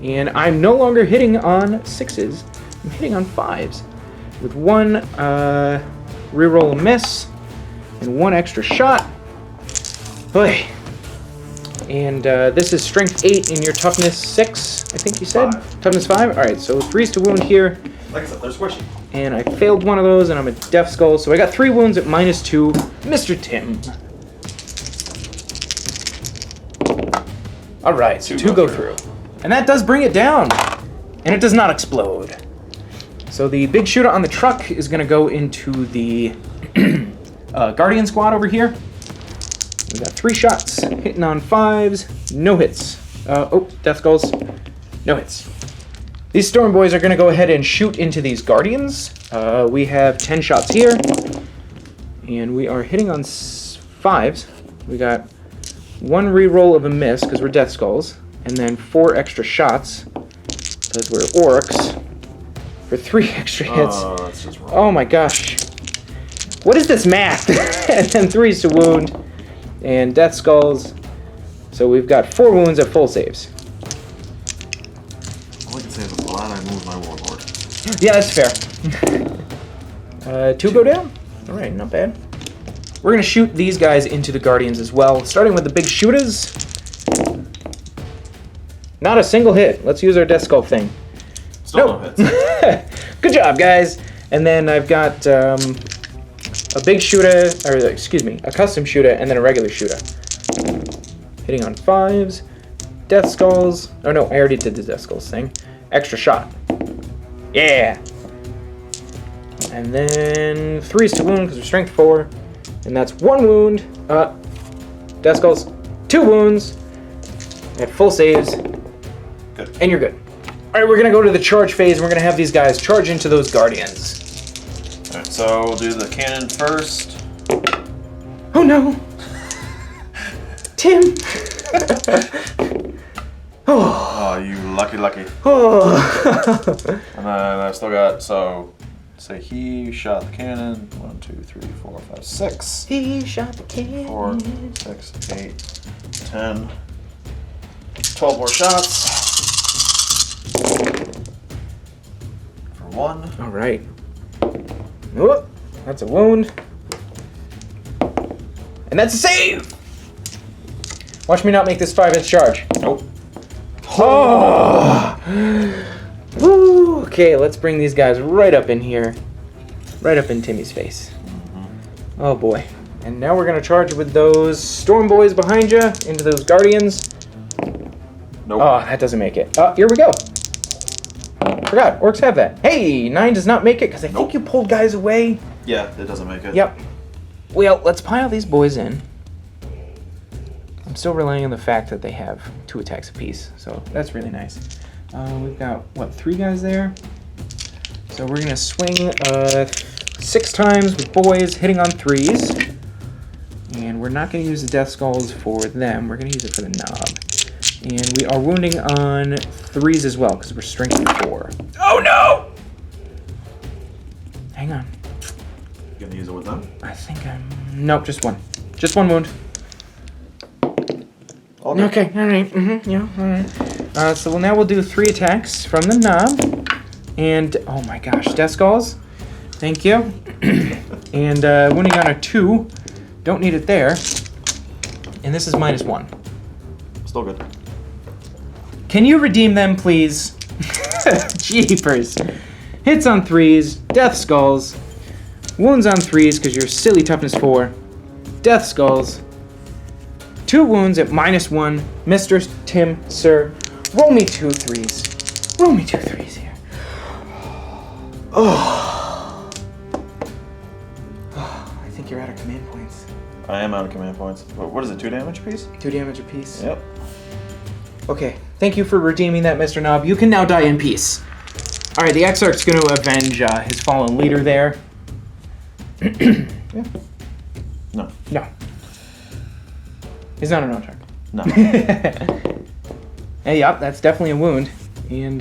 and I'm no longer hitting on 6s, I'm hitting on 5s, with 1... reroll a miss, and 1 extra shot. Boy. And this is strength 8 in your toughness 6, I think you said? 5. Toughness 5? Alright, so 3s to wound here. Like I said, they're squishy. And I failed one of those, and I'm a Death Skull, so I got 3 wounds at -2. Mr. Tim. Alright, so 2 go through. And that does bring it down. And it does not explode. So the big shooter on the truck is going to go into the Guardian squad over here. We got 3 shots, hitting on 5s, no hits. Death Skulls, no hits. These Storm Boys are going to go ahead and shoot into these Guardians. We have 10 shots here, and we are hitting on 5s. We got 1 reroll of a miss because we're Death Skulls, and then 4 extra shots because we're Orcs. For 3 extra hits. Oh, that's just wrong. Oh my gosh. What is this math? And then 3s to wound. And Death Skulls. So we've got 4 wounds at full saves. All I can say is I'm glad I moved my Warlord. Yeah, that's fair. 2 go down? Alright, not bad. We're going to shoot these guys into the Guardians as well. Starting with the big shooters. Not a single hit. Let's use our Death Skull thing. Still no hits. Good job, guys. And then I've got a big shooter, or excuse me, a custom shooter, and then a regular shooter. Hitting on 5s, Death Skulls. Oh no, I already did the Death Skulls thing. Extra shot. Yeah. And then 3s to wound because we're strength 4, and that's 1 wound. Death Skulls, 2 wounds at full saves. Good. And you're good. Alright, we're going to go to the charge phase, and we're going to have these guys charge into those Guardians. Alright, so we'll do the cannon first. Oh no! Tim! Oh, you lucky. Oh. And then I've still got, so, say he shot the cannon. 1, 2, 3, 4, 5, 6. He shot the cannon. 4, 6, 8, 10. 12 more shots. For 1. Alright. Oh, that's a wound. And that's a save! Watch me not make this 5-inch charge. Nope. Oh! Woo! Okay, let's bring these guys right up in here. Right up in Timmy's face. Oh boy. And now we're going to charge with those Storm Boys behind you into those Guardians. Nope. Oh, that doesn't make it. Oh, here we go. forgot. Orcs have that. Hey, 9 does not make it because I think you pulled guys away. Yeah, it doesn't make it. Yep. Well, let's pile these boys in. I'm still relying on the fact that they have 2 attacks apiece, so that's really nice. We've got, what, 3 guys there? So we're going to swing 6 times with boys, hitting on 3s. And we're not going to use the Death Skulls for them. We're going to use it for the knob. And we are wounding on 3s as well, because we're strength 4. Oh, no! Hang on. You gonna use it with them? I think I'm... Nope, just one. Just one wound. Okay, alright. Mm-hmm, yeah, alright. So now we'll do 3 attacks from the knob. And, oh my gosh, Death Skulls. Thank you. And wounding on a 2. Don't need it there. And this is -1. Still good. Can you redeem them, please? Jeepers. Hits on 3s, Death Skulls. Wounds on 3s because you're silly toughness 4. Death Skulls. 2 wounds at -1. Mr. Tim, sir. Roll me 2 3s. Roll me 2 3s here. Oh. I think you're out of command points. I am out of command points. What is it, 2 damage apiece? 2 damage apiece. Yep. Okay, thank you for redeeming that, Mr. Knob. You can now die in peace. Alright, the Exarch's going to avenge his fallen leader there. Yeah. No. No. He's not an Ottark. No. Hey, yep, that's definitely a wound. And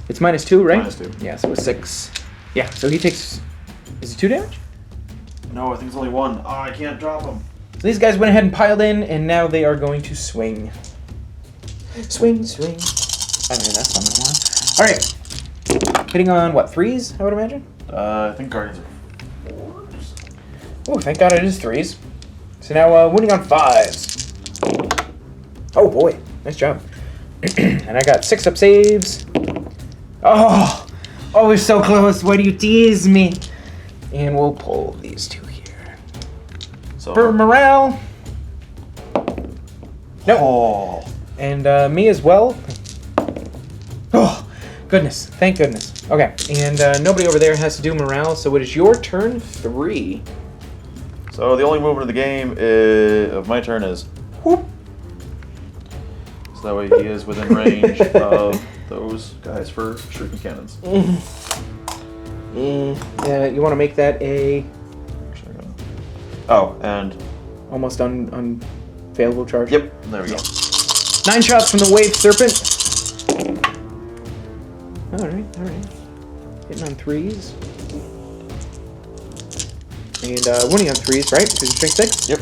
it's -2, right? -2. Yeah, so it's 6. Yeah, so he takes... Is it 2 damage? No, I think it's only 1. Oh, I can't drop him. So these guys went ahead and piled in, and now they are going to swing. Swing, swing. I mean, that's not the one. Alright. Hitting on, what, 3s, I would imagine? I think Guardians are 4s. Oh, thank God it is 3s. So now, wounding on 5s. Oh, boy. Nice job. And I got 6 up saves. Oh! Oh, we're so close. Why do you tease me? And we'll pull these 2 here. So, For morale. Nope. Oh. And me as well. Oh, goodness. Thank goodness. Okay, and nobody over there has to do morale, so it is your turn 3. So the only movement of the game of my turn is whoop. So that way he is within range of those guys for shuriken cannons. You want to make that a Oh, and almost unfailable charge? yep, there we go. 9 shots from the Wave Serpent. Alright. Hitting on 3s. And winning on 3s, right? Because you strength 6? Yep.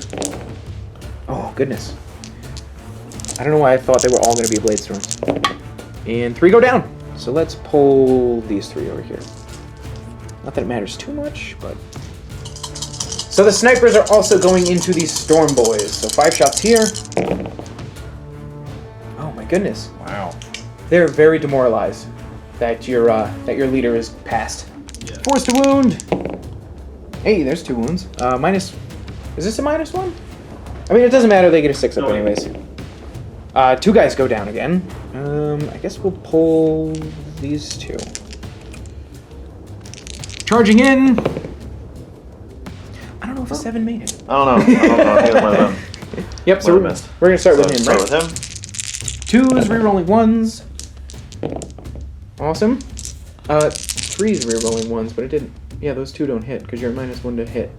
Oh, goodness. I don't know why I thought they were all going to be Blade Storms. And 3 go down. So let's pull these 3 over here. Not that it matters too much, but... So the snipers are also going into these Storm Boys. So 5 shots here. Oh my goodness. Wow. They're very demoralized that your leader is passed. Yeah. Forced to wound. Hey, there's 2 wounds. Minus... Is this a -1? I mean, it doesn't matter. They get a 6 up anyways. 2 guys go down again. I guess we'll pull these 2. Charging in. I don't know if a 7 made it. I don't know. He has my limb. Yep, so we're going to start with him, start right? with him. 2s, rerolling 1s. Awesome. 3s, rerolling 1s, but it didn't. Yeah, those 2 don't hit because you're at -1 to hit.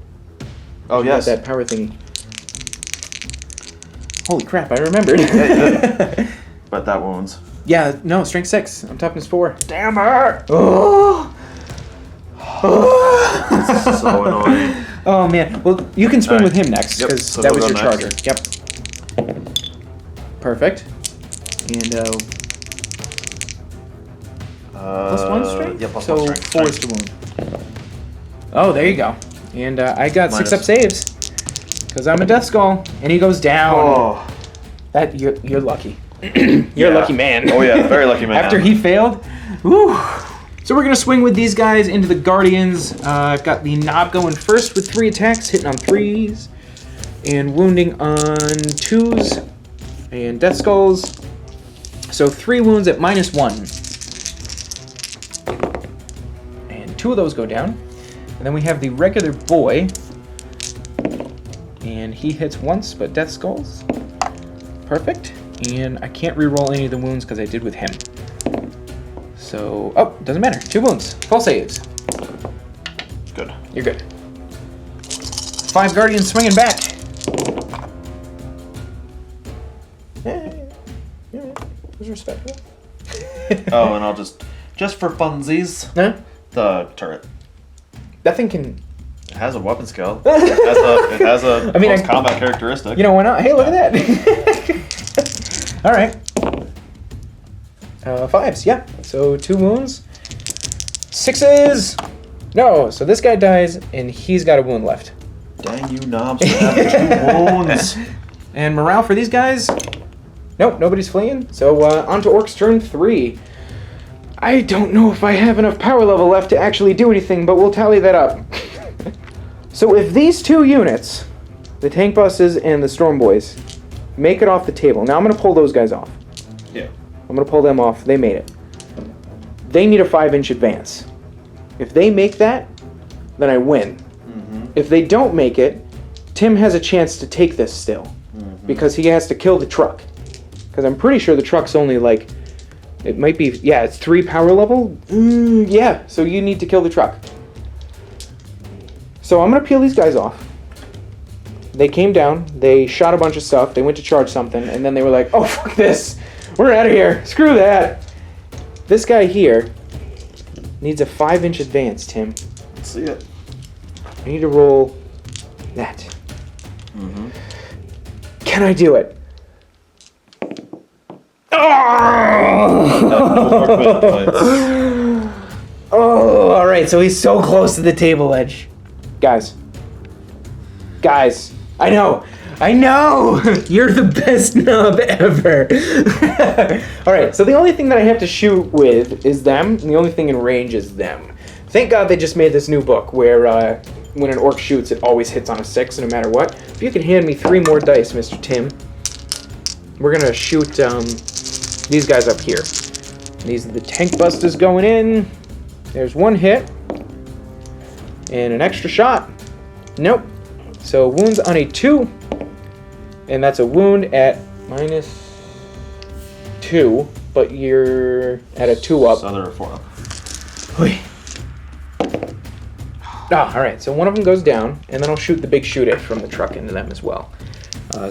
Oh, yes. That power thingy. Holy crap, I remembered. But that wounds. Yeah, no, strength 6. I'm toughness 4. Damn it! Oh! So annoying. Oh, man. Well, you can swing with him next, Yep, because so that he'll was go your next. charger. Yep. Perfect. And, +1 strength? Yeah, +1 so strength. 4 is to wound. Oh, there you go. And I got 6 up saves, because I'm a Death Skull, and he goes down. Oh. That you're lucky. You're a lucky man. Oh yeah, very lucky man. After he failed. Woo. So we're going to swing with these guys into the Guardians. I've got the knob going first with 3 attacks, hitting on 3s, and wounding on 2s, and Death Skulls. So 3 wounds at -1. 2 of those go down. And then we have the regular boy. And he hits once, but death skulls. Perfect. And I can't re-roll any of the wounds because I did with him. So, oh, doesn't matter. 2 wounds. Full saves. Good. You're good. 5 guardians swinging back. It was respectable. Oh, and I'll just for funsies, Huh? the turret. That thing can... It has a weapon skill. It has a I mean, close combat characteristic. You know, why not? Hey, look at that. All right. 5s, yeah. So 2 wounds. 6s. No, so this guy dies, and he's got a wound left. Dang you knobs for having 2 wounds. And morale for these guys? Nope, nobody's fleeing. So on to Orcs turn 3. I don't know if I have enough power level left to actually do anything, but we'll tally that up. So if these 2 units, the tank buses and the storm boys, make it off the table. Now I'm going to pull those guys off. Yeah. I'm going to pull them off. They made it. They need a 5-inch advance. If they make that, then I win. Mm-hmm. If they don't make it, Tim has a chance to take this still. Mm-hmm. Because he has to kill the truck. Because I'm pretty sure the truck's only like... It might be... Yeah, it's 3 power level? Yeah, so you need to kill the truck. So I'm going to peel these guys off. They came down, they shot a bunch of stuff, they went to charge something, and then they were like, oh, fuck this! We're out of here! Screw that! This guy here needs a 5-inch advance, Tim. Let's see it. I need to roll that. Mm-hmm. Can I do it? Oh, alright, so he's so close to the table edge. Guys, I know, you're the best nub ever. Alright, so the only thing that I have to shoot with is them, and the only thing in range is them. Thank God they just made this new book where when an orc shoots, it always hits on a 6 no matter what. If you can hand me 3 more dice, Mr. Tim, we're gonna shoot these guys up here. These are the tank busters going in. There's 1 hit. And an extra shot. Nope. So wounds on a 2. And that's a wound at -2. But you're at a 2 up. So they're a 4 up. Alright, so one of them goes down. And then I'll shoot the big shoot-it from the truck into them as well.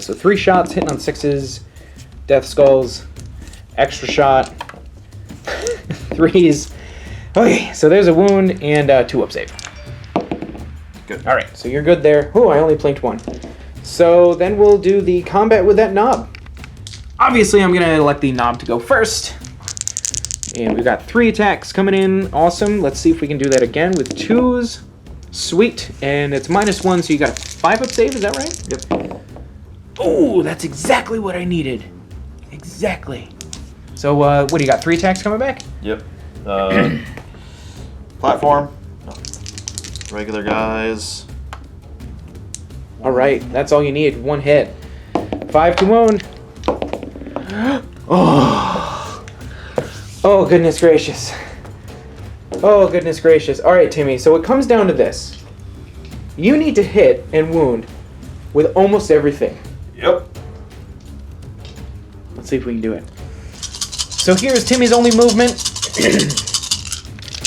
So 3 shots hitting on 6s. Death skulls. Extra shot. 3s. Okay, so there's a wound and 2 up save. Good. Alright, so you're good there. Oh, I only planked 1. So then we'll do the combat with that knob. Obviously, I'm going to elect the knob to go first. And we've got 3 attacks coming in. Awesome. Let's see if we can do that again with 2s. Sweet. And it's -1, so you got 5 up save, is that right? Yep. Oh, that's exactly what I needed. Exactly. So, what do you got? 3 attacks coming back? Yep. Platform. No. Regular guys. Alright, that's all you need. 1 hit. 5 to wound. Oh. Oh, goodness gracious. Oh, goodness gracious. Alright, Timmy, so it comes down to this. You need to hit and wound with almost everything. Yep. Let's see if we can do it. So here's Timmy's only movement.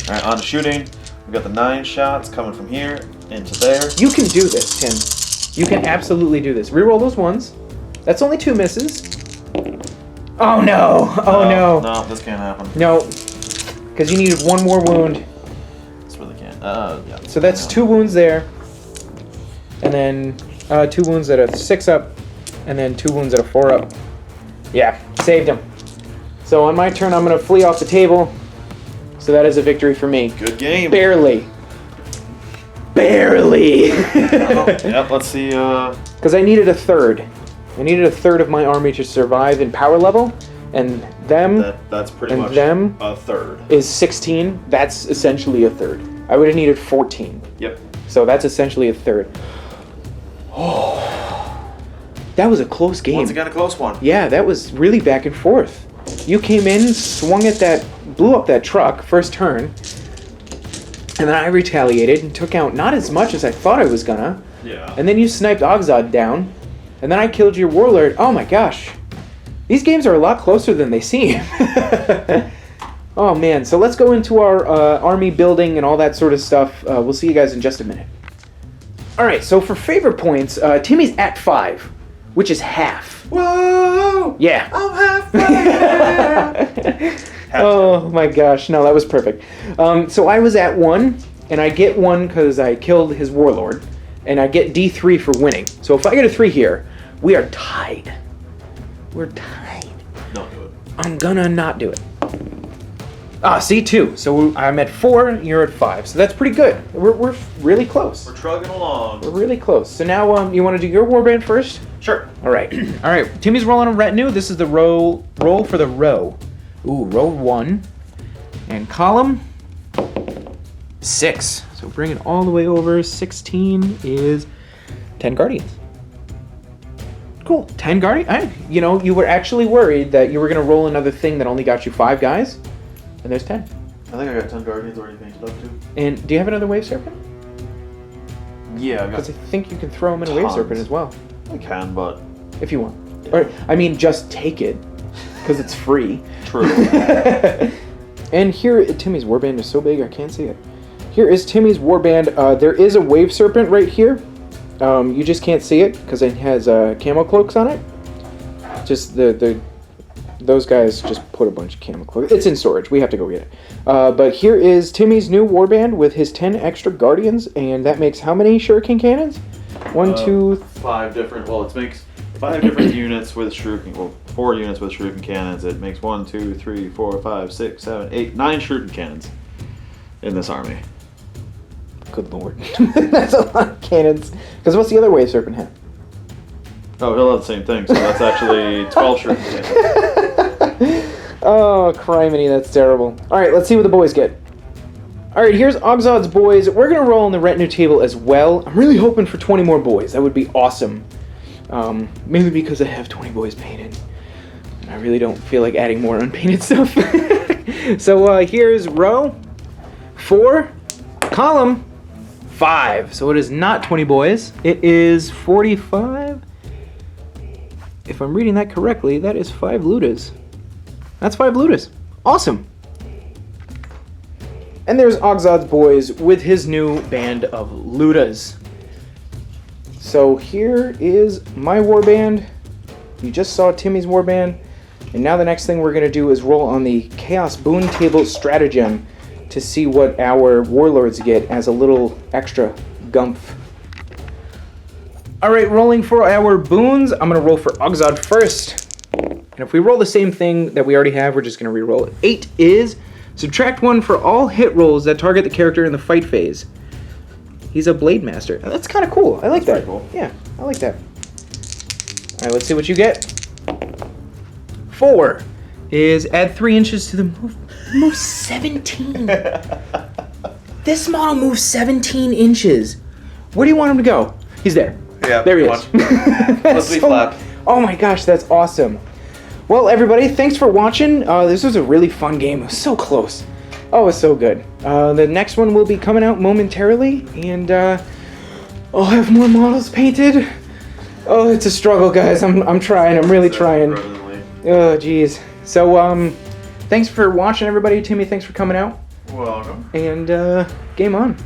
Alright, on to shooting. We've got the 9 shots coming from here into there. You can do this, Tim. You can absolutely do this. Reroll those ones. That's only 2 misses. Oh no! Oh no! No, this can't happen. No. Because you needed 1 more wound. This really can't. Yeah. So that's 2 wounds there. And then 2 wounds at a 6 up. And then 2 wounds at a 4 up. Yeah, saved him. So on my turn, I'm going to flee off the table. So that is a victory for me. Good game. Barely. Barely. Yep, let's see. Because I needed a 3rd. I needed a 3rd of my army to survive in power level. And them That's pretty and much them a 3rd. is 16. That's essentially a 3rd. I would have needed 14. Yep. So that's essentially a 3rd. Oh. That was a close game. Once again, a close one. Yeah, that was really back and forth. You came in, swung at that, blew up that truck, first turn. And then I retaliated and took out not as much as I thought I was gonna. Yeah. And then you sniped Ogzod down. And then I killed your warlord. Oh my gosh. These games are a lot closer than they seem. Oh man, so let's go into our army building and all that sort of stuff. We'll see you guys in just a minute. Alright, so for favor points, Timmy's at 5, which is half. Whoa! Yeah. I'm halfway. Oh my gosh, no, that was perfect. So I was at 1, and I get 1 because I killed his warlord, and I get D3 for winning. So if I get a 3 here, we are tied. We're tied. Don't do it. I'm gonna not do it. C2. So I'm at 4, you're at 5. So that's pretty good. We're really close. We're trugging along. We're really close. So now you want to do your warband first? Sure. All right. All right. Timmy's rolling a retinue. This is the roll for the row. Ooh, row 1. And column 6. So bring it all the way over. 16 is 10 guardians. Cool. 10 guardians. You were actually worried that you were going to roll another thing that only got you 5 guys. And there's 10. I think I got 10 guardians already painted up too. And do you have another wave serpent? Yeah, I got. Because I think you can throw him in a wave Tons. serpent as well. I can, but If you want. Or, I mean, just take it. Because it's free. true. And here, Timmy's warband is so big I can't see it. Here is Timmy's warband. There is a wave serpent right here. You just can't see it because it has camo cloaks on it. Just those guys just put a bunch of camo cloaks. It's in storage. We have to go get it. But here is Timmy's new warband with his 10 extra guardians, and that makes how many shuriken cannons? 1, 2, 5 different. Well, it makes 5 different units with shuriken. Well, 4 units with shuriken cannons. It makes 1, 2, 3, 4, 5, 6, 7, 8, 9 shuriken cannons in this army. Good lord. That's a lot of cannons. Because what's the other wave serpent have? Oh, he'll have the same thing. So that's actually 12 shuriken cannons. Oh, criminy, that's terrible. Alright, let's see what the boys get. Alright, here's Ogzod's boys. We're going to roll on the retinue table as well. I'm really hoping for 20 more boys. That would be awesome. Maybe because I have 20 boys painted. I really don't feel like adding more unpainted stuff. So here's row 4, column 5. So it is not 20 boys. It is 45. If I'm reading that correctly, that is 5 Ludas. That's 5 Ludas. Awesome. And there's Ogzod's boys with his new band of Ludas. So here is my warband. You just saw Timmy's warband. And now the next thing we're going to do is roll on the Chaos Boon Table Stratagem to see what our warlords get as a little extra gumph. Alright, rolling for our boons. I'm going to roll for Ogzod first. And if we roll the same thing that we already have, we're just going to re-roll it. 8 is subtract 1 for all hit rolls that target the character in the fight phase. He's a Blade Master. That's kind of cool. I like that. Pretty cool. Yeah, I like that. Alright, let's see what you get. 4 is add 3 inches to the move. Move 17. This model moves 17 inches. Where do you want him to go? He's there. Yeah, There he come is. on. Let's be flap. Oh my gosh, that's awesome. Well, everybody, thanks for watching. This was a really fun game. It was so close. Oh, it was so good. The next one will be coming out momentarily, and I'll have more models painted. Oh, it's a struggle, guys. I'm trying. I'm really trying. Oh, geez. So, thanks for watching, everybody. Timmy, thanks for coming out. Welcome. And game on.